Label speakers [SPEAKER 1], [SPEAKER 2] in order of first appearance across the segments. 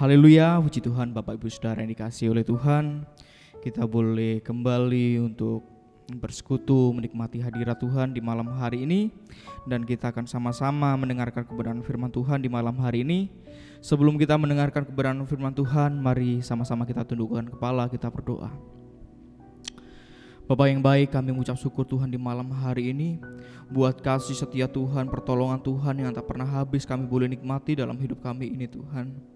[SPEAKER 1] Haleluya, puji Tuhan Bapak Ibu Saudara yang dikasihi oleh Tuhan. Kita boleh kembali untuk bersekutu menikmati hadirat Tuhan di malam hari ini. Dan kita akan sama-sama mendengarkan kebenaran firman Tuhan di malam hari ini. Sebelum kita mendengarkan kebenaran firman Tuhan, mari sama-sama kita tundukkan kepala, kita berdoa. Bapa yang baik, kami mengucap syukur Tuhan di malam hari ini buat kasih setia Tuhan, pertolongan Tuhan yang tak pernah habis kami boleh nikmati dalam hidup kami ini Tuhan.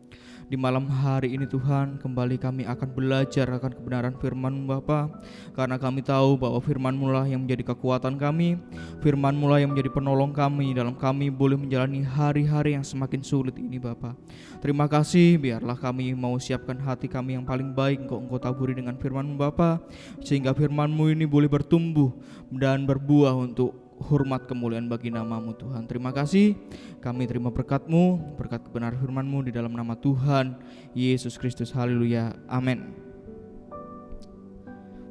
[SPEAKER 1] Di malam hari ini Tuhan, kembali kami akan belajar akan kebenaran firman Bapa, karena kami tahu bahwa firman-Mu lah yang menjadi kekuatan kami, firman-Mu lah yang menjadi penolong kami dalam kami boleh menjalani hari-hari yang semakin sulit ini Bapa. Terima kasih, biarlah kami mau siapkan hati kami yang paling baik Engkau taburi dengan firman-Mu Bapa, sehingga firman-Mu ini boleh bertumbuh dan berbuah untuk hormat kemuliaan bagi nama-Mu Tuhan. Terima kasih, kami terima berkat-Mu, berkat kebenaran firman-Mu di dalam nama Tuhan Yesus Kristus. Haleluya, amin.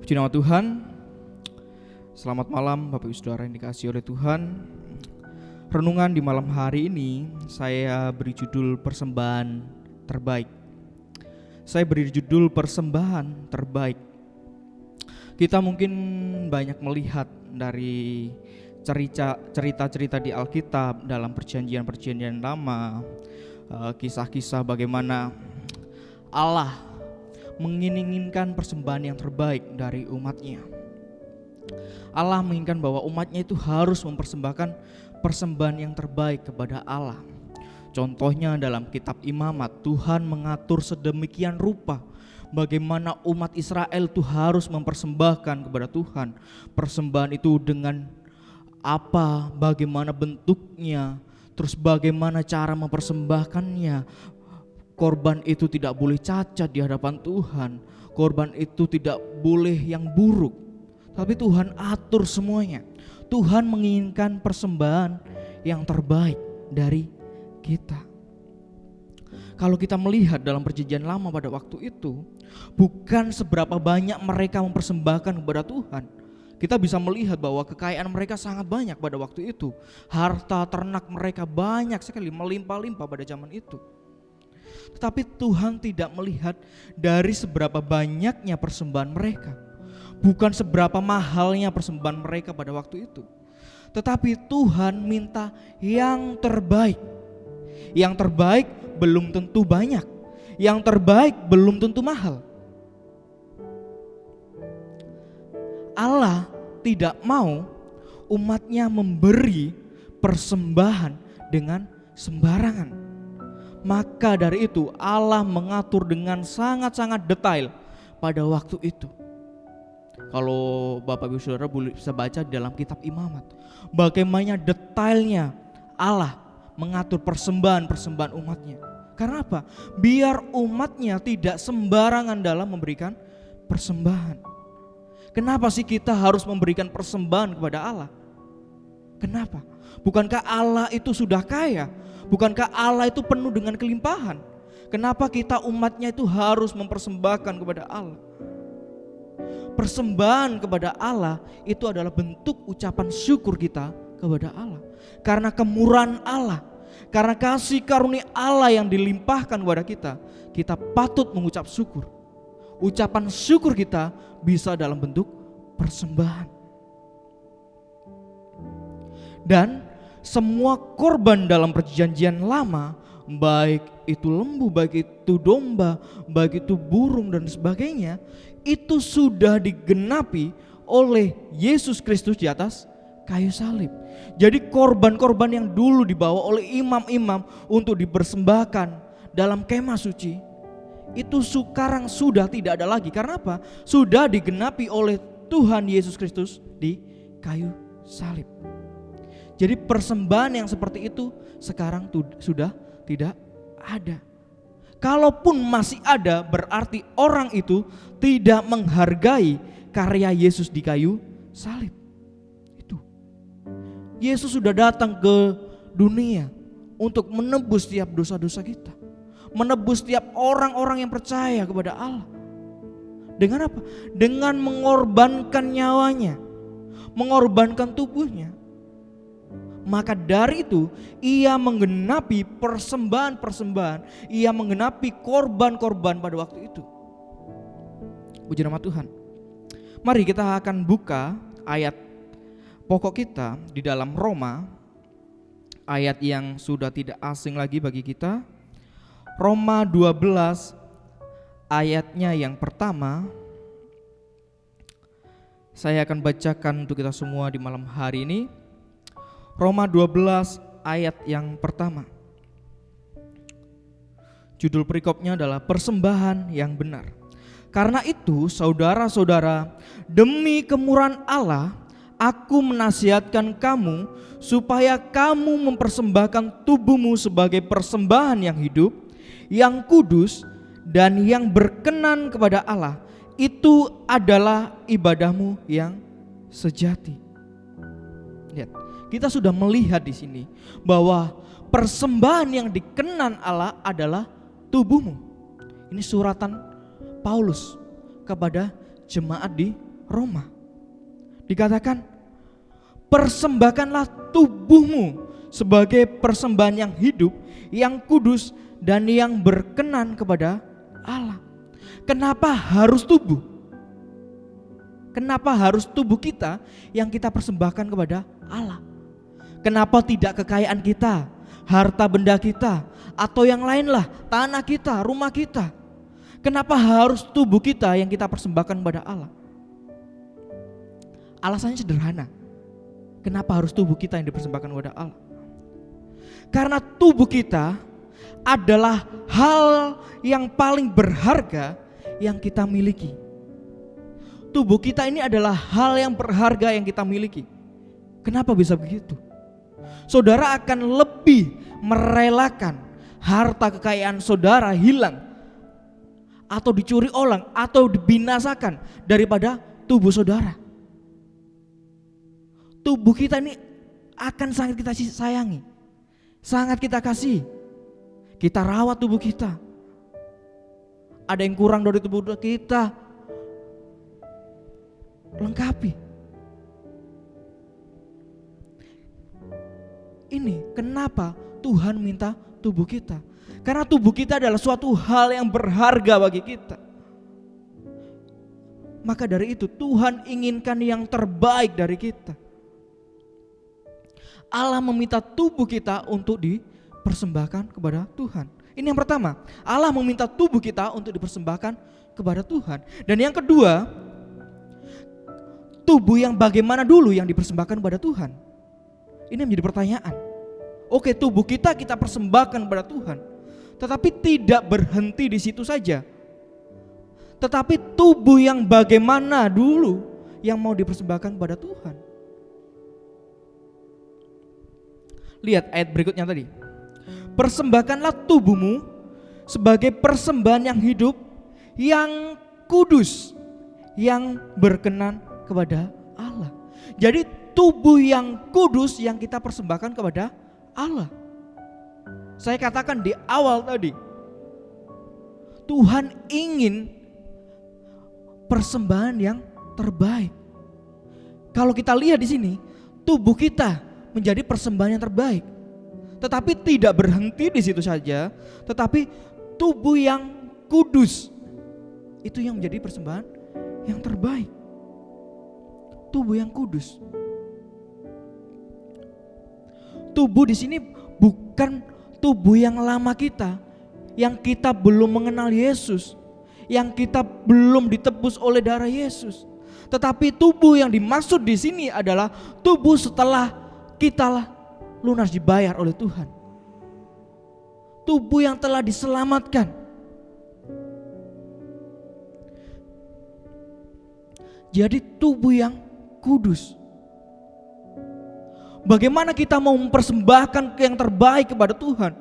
[SPEAKER 1] Puji nama Tuhan. Selamat malam Bapak Ibu Saudara yang dikasihi oleh Tuhan. Renungan di malam hari ini saya beri judul persembahan terbaik. Saya beri judul persembahan terbaik. Kita mungkin banyak melihat dari cerita-cerita di Alkitab dalam perjanjian lama, kisah-kisah bagaimana Allah menginginkan persembahan yang terbaik dari umatnya. Allah menginginkan bahwa umatnya itu harus mempersembahkan persembahan yang terbaik kepada Allah. Contohnya dalam kitab Imamat, Tuhan mengatur sedemikian rupa bagaimana umat Israel itu harus mempersembahkan kepada Tuhan. Persembahan itu dengan apa, bagaimana bentuknya, terus bagaimana cara mempersembahkannya. Korban itu tidak boleh cacat di hadapan Tuhan. Korban itu tidak boleh yang buruk. Tapi Tuhan atur semuanya. Tuhan menginginkan persembahan yang terbaik dari kita. Kalau kita melihat dalam perjanjian lama pada waktu itu, bukan seberapa banyak mereka mempersembahkan kepada Tuhan. Kita bisa melihat bahwa kekayaan mereka sangat banyak pada waktu itu. Harta ternak mereka banyak sekali, melimpah-limpah pada zaman itu. Tetapi Tuhan tidak melihat dari seberapa banyaknya persembahan mereka, bukan seberapa mahalnya persembahan mereka pada waktu itu. Tetapi Tuhan minta yang terbaik. Yang terbaik belum tentu banyak, yang terbaik belum tentu mahal. Allah tidak mau umatnya memberi persembahan dengan sembarangan. Maka dari itu Allah mengatur dengan sangat-sangat detail pada waktu itu. Kalau Bapak Ibu Saudara bisa baca di dalam kitab Imamat, bagaimana detailnya Allah mengatur persembahan umatnya. Karena apa? Biar umatnya tidak sembarangan dalam memberikan persembahan. Kenapa sih kita harus memberikan persembahan kepada Allah? Kenapa? Bukankah Allah itu sudah kaya? Bukankah Allah itu penuh dengan kelimpahan? Kenapa kita umatnya itu harus mempersembahkan kepada Allah? Persembahan kepada Allah itu adalah bentuk ucapan syukur kita kepada Allah. Karena kemurahan Allah, karena kasih karunia Allah yang dilimpahkan kepada kita, kita patut mengucap syukur. Ucapan syukur kita bisa dalam bentuk persembahan. Dan semua korban dalam perjanjian lama, baik itu lembu, baik itu domba, baik itu burung dan sebagainya, itu sudah digenapi oleh Yesus Kristus di atas kayu salib. Jadi korban-korban yang dulu dibawa oleh imam-imam untuk dipersembahkan dalam kemah suci, itu sekarang sudah tidak ada lagi. Karena apa? Sudah digenapi oleh Tuhan Yesus Kristus di kayu salib. Jadi persembahan yang seperti itu sekarang sudah tidak ada. Kalaupun masih ada, berarti orang itu tidak menghargai karya Yesus di kayu salib. Itu Yesus sudah datang ke dunia untuk menebus setiap dosa-dosa kita, menebus setiap orang-orang yang percaya kepada Allah. Dengan apa? Dengan mengorbankan nyawanya, mengorbankan tubuhnya, Maka dari itu ia menggenapi persembahan-persembahan, ia menggenapi korban-korban pada waktu itu. Puji nama Tuhan. Mari kita akan buka ayat pokok kita di dalam Roma, ayat yang sudah tidak asing lagi bagi kita. Roma 12 ayatnya yang pertama. Saya akan bacakan untuk kita semua di malam hari ini. Roma 12 ayat yang pertama. Judul perikopnya adalah persembahan yang benar. Karena itu saudara-saudara, demi kemurahan Allah, aku menasihatkan kamu supaya kamu mempersembahkan tubuhmu sebagai persembahan yang hidup, yang kudus, dan yang berkenan kepada Allah. Itu adalah ibadahmu yang sejati. Lihat. Kita sudah melihat di sini bahwa persembahan yang dikenan Allah adalah tubuhmu. Ini suratan Paulus kepada jemaat di Roma. Dikatakan, persembahkanlah tubuhmu sebagai persembahan yang hidup, yang kudus, dan yang berkenan kepada Allah. Kenapa harus tubuh? Kenapa harus tubuh kita yang kita persembahkan kepada Allah? Kenapa tidak kekayaan kita, harta benda kita, atau yang lain lah, tanah kita, rumah kita? Kenapa harus tubuh kita yang kita persembahkan kepada Allah? Alasannya sederhana. Kenapa harus tubuh kita yang dipersembahkan kepada Allah? Karena tubuh kita adalah hal yang paling berharga yang kita miliki. Tubuh kita ini adalah hal yang berharga yang kita miliki. Kenapa bisa begitu? Saudara akan lebih merelakan harta kekayaan saudara hilang atau dicuri orang atau dibinasakan daripada tubuh saudara. Tubuh kita ini akan sangat kita sayangi, sangat kita kasih. Kita rawat tubuh kita. Ada yang kurang dari tubuh kita, lengkapi. Ini kenapa Tuhan minta tubuh kita. Karena tubuh kita adalah suatu hal yang berharga bagi kita. Maka dari itu Tuhan inginkan yang terbaik dari kita. Allah meminta tubuh kita untuk dipersembahkan kepada Tuhan. Ini yang pertama, Allah meminta tubuh kita untuk dipersembahkan kepada Tuhan. Dan yang kedua, tubuh yang bagaimana dulu yang dipersembahkan kepada Tuhan? Ini menjadi pertanyaan. Oke, tubuh kita persembahkan kepada Tuhan, tetapi tidak berhenti di situ saja. Tetapi tubuh yang bagaimana dulu yang mau dipersembahkan kepada Tuhan? Lihat ayat berikutnya tadi. Persembahkanlah tubuhmu sebagai persembahan yang hidup, yang kudus, yang berkenan kepada Allah. Jadi tubuh yang kudus yang kita persembahkan kepada Allah. Saya katakan di awal tadi, Tuhan ingin persembahan yang terbaik. Kalau kita lihat di sini, tubuh kita menjadi persembahan yang terbaik. Tetapi tidak berhenti di situ saja, tetapi tubuh yang kudus itu yang menjadi persembahan yang terbaik. Tubuh yang kudus. Tubuh di sini bukan tubuh yang lama kita, yang kita belum mengenal Yesus, yang kita belum ditebus oleh darah Yesus. Tetapi tubuh yang dimaksud di sini adalah tubuh setelah kita lunas dibayar oleh Tuhan. Tubuh yang telah diselamatkan. Jadi tubuh yang kudus. Bagaimana kita mau mempersembahkan yang terbaik kepada Tuhan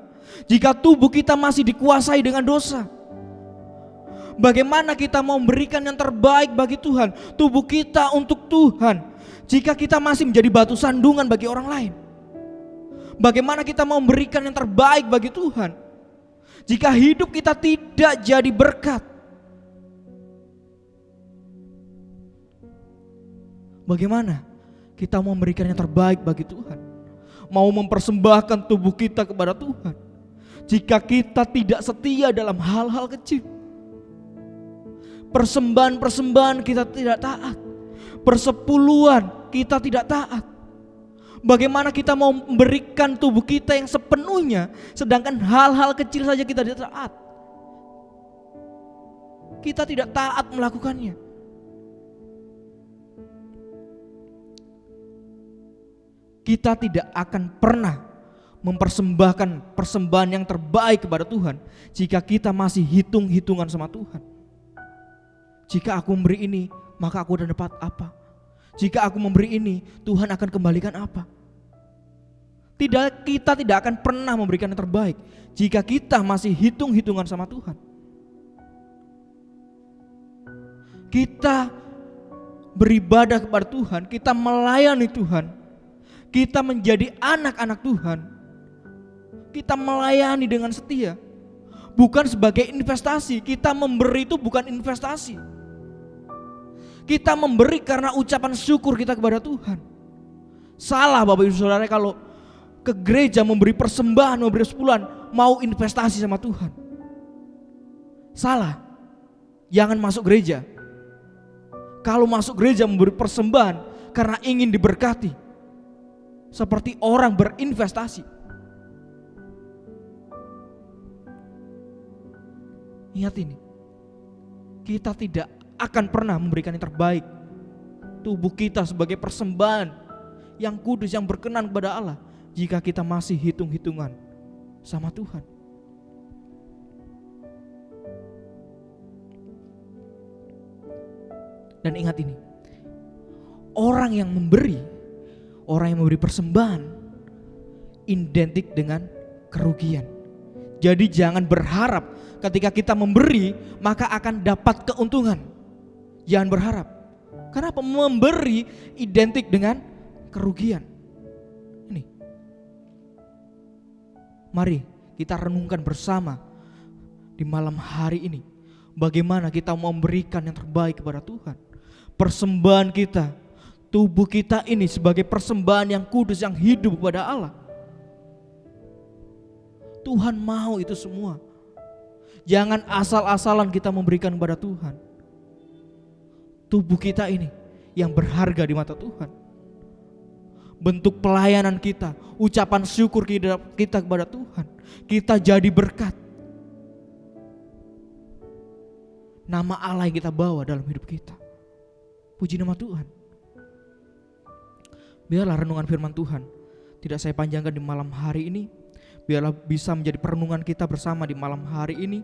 [SPEAKER 1] jika tubuh kita masih dikuasai dengan dosa? Bagaimana kita mau memberikan yang terbaik bagi Tuhan, tubuh kita untuk Tuhan, jika kita masih menjadi batu sandungan bagi orang lain? Bagaimana kita mau memberikan yang terbaik bagi Tuhan jika hidup kita tidak jadi berkat? Bagaimana kita mau memberikan yang terbaik bagi Tuhan? mau mempersembahkan tubuh kita kepada Tuhan jika kita tidak setia dalam hal-hal kecil. Persembahan-persembahan kita tidak taat, persepuluhan kita tidak taat. Bagaimana kita mau memberikan tubuh kita yang sepenuhnya, sedangkan hal-hal kecil saja kita tidak taat. Kita tidak taat melakukannya. Kita tidak akan pernah mempersembahkan persembahan yang terbaik kepada Tuhan jika kita masih hitung-hitungan sama Tuhan. Jika aku memberi ini, maka aku akan dapat apa? Jika aku memberi ini, Tuhan akan kembalikan apa? Kita tidak akan pernah memberikan yang terbaik jika kita masih hitung-hitungan sama Tuhan. Kita beribadah kepada Tuhan, kita melayani Tuhan, kita menjadi anak-anak Tuhan, kita melayani dengan setia, bukan sebagai investasi. Kita memberi itu bukan investasi. Kita memberi karena ucapan syukur kita kepada Tuhan. Salah Bapak Ibu Saudara kalau ke gereja memberi persembahan, memberi sepuluhan, mau investasi sama Tuhan. Salah. Jangan masuk gereja. Kalau masuk gereja memberi persembahan karena ingin diberkati, seperti orang berinvestasi. Ingat ini, kita tidak akan pernah memberikan yang terbaik. Tubuh kita sebagai persembahan yang kudus, yang berkenan kepada Allah, jika kita masih hitung-hitungan sama Tuhan. Dan ingat ini, orang yang memberi persembahan identik dengan kerugian. Jadi jangan berharap ketika kita memberi maka akan dapat keuntungan. Jangan berharap. Kenapa? Memberi identik dengan kerugian. Ini. Mari kita renungkan bersama di malam hari ini, bagaimana kita memberikan yang terbaik kepada Tuhan. Persembahan kita, tubuh kita ini sebagai persembahan yang kudus, yang hidup kepada Allah. Tuhan mau itu semua. Jangan asal-asalan kita memberikan kepada Tuhan. Tubuh kita ini yang berharga di mata Tuhan. Bentuk pelayanan kita, ucapan syukur kita kepada Tuhan, kita jadi berkat. Nama Allah yang kita bawa dalam hidup kita. Puji nama Tuhan. Biarlah renungan firman Tuhan tidak saya panjangkan di malam hari ini. Biarlah bisa menjadi perenungan kita bersama di malam hari ini.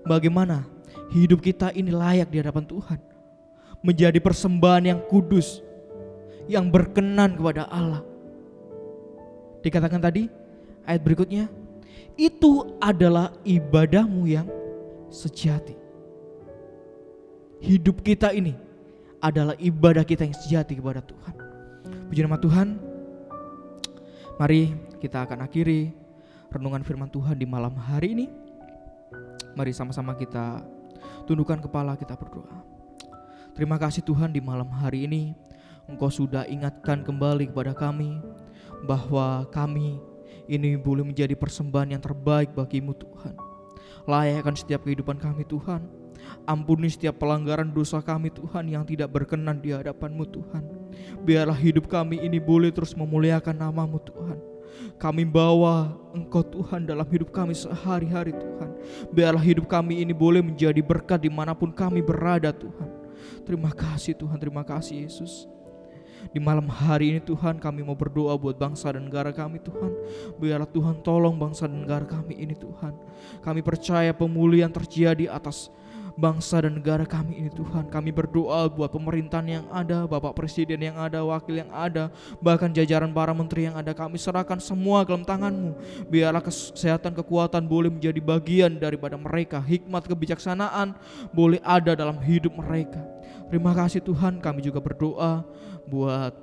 [SPEAKER 1] Bagaimana hidup kita ini layak di hadapan Tuhan, menjadi persembahan yang kudus, yang berkenan kepada Allah. Dikatakan tadi ayat berikutnya, itu adalah ibadahmu yang sejati. Hidup kita ini adalah ibadah kita yang sejati kepada Tuhan. Puji nama Tuhan. Mari kita akan akhiri renungan firman Tuhan di malam hari ini. Mari sama-sama kita tundukkan kepala, kita berdoa. Terima kasih Tuhan, di malam hari ini Engkau sudah ingatkan kembali kepada kami bahwa kami ini boleh menjadi persembahan yang terbaik bagi-Mu Tuhan. Layakkan setiap kehidupan kami Tuhan. Ampuni setiap pelanggaran dosa kami Tuhan yang tidak berkenan di hadapan-Mu Tuhan. Biarlah hidup kami ini boleh terus memuliakan nama-Mu Tuhan. Kami bawa Engkau Tuhan dalam hidup kami sehari-hari Tuhan. Biarlah hidup kami ini boleh menjadi berkat dimanapun kami berada Tuhan. Terima kasih Tuhan, terima kasih Yesus. Di malam hari ini Tuhan, kami mau berdoa buat bangsa dan negara kami Tuhan. Biarlah Tuhan tolong bangsa dan negara kami ini Tuhan. Kami percaya pemulihan terjadi atas bangsa dan negara kami ini Tuhan. Kami berdoa buat pemerintahan yang ada, Bapak Presiden yang ada, Wakil yang ada, bahkan jajaran para menteri yang ada. Kami serahkan semua ke dalam tangan-Mu. Biarlah kesehatan, kekuatan boleh menjadi bagian daripada mereka. Hikmat, kebijaksanaan boleh ada dalam hidup mereka. Terima kasih Tuhan. Kami juga berdoa buat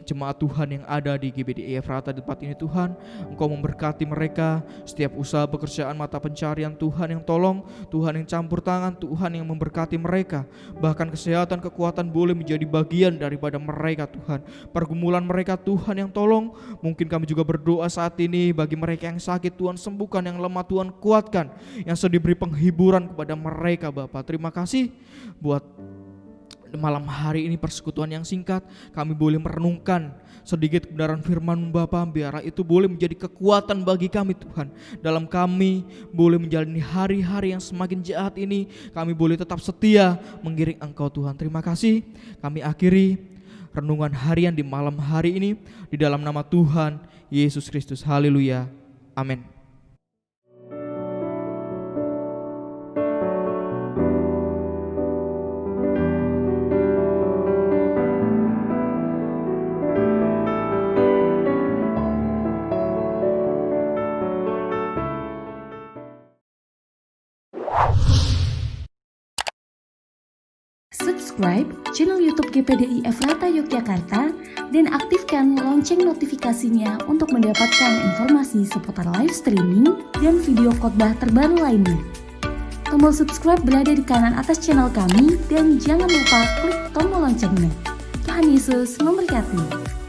[SPEAKER 1] jemaat Tuhan yang ada di GBDI Efrata di tempat ini Tuhan. Engkau memberkati mereka, setiap usaha pekerjaan mata pencarian Tuhan yang tolong, Tuhan yang campur tangan, Tuhan yang memberkati mereka. Bahkan kesehatan, kekuatan boleh menjadi bagian daripada mereka Tuhan. Pergumulan mereka Tuhan yang tolong. Mungkin kami juga berdoa saat ini bagi mereka yang sakit Tuhan sembuhkan, yang lemah Tuhan kuatkan, yang sedih beri penghiburan kepada mereka Bapa. Terima kasih buat malam hari ini persekutuan yang singkat, kami boleh merenungkan sedikit kebenaran firman Bapa, biarlah itu boleh menjadi kekuatan bagi kami Tuhan. Dalam kami boleh menjalani hari-hari yang semakin jahat ini, kami boleh tetap setia mengiring Engkau Tuhan. Terima kasih. Kami akhiri renungan harian di malam hari ini di dalam nama Tuhan Yesus Kristus. Haleluya. Amin.
[SPEAKER 2] Subscribe channel YouTube GPDI Efrata Yogyakarta dan aktifkan lonceng notifikasinya untuk mendapatkan informasi seputar live streaming dan video khotbah terbaru lainnya. Tombol subscribe berada di kanan atas channel kami dan jangan lupa klik tombol loncengnya. Tuhan Yesus memberkati.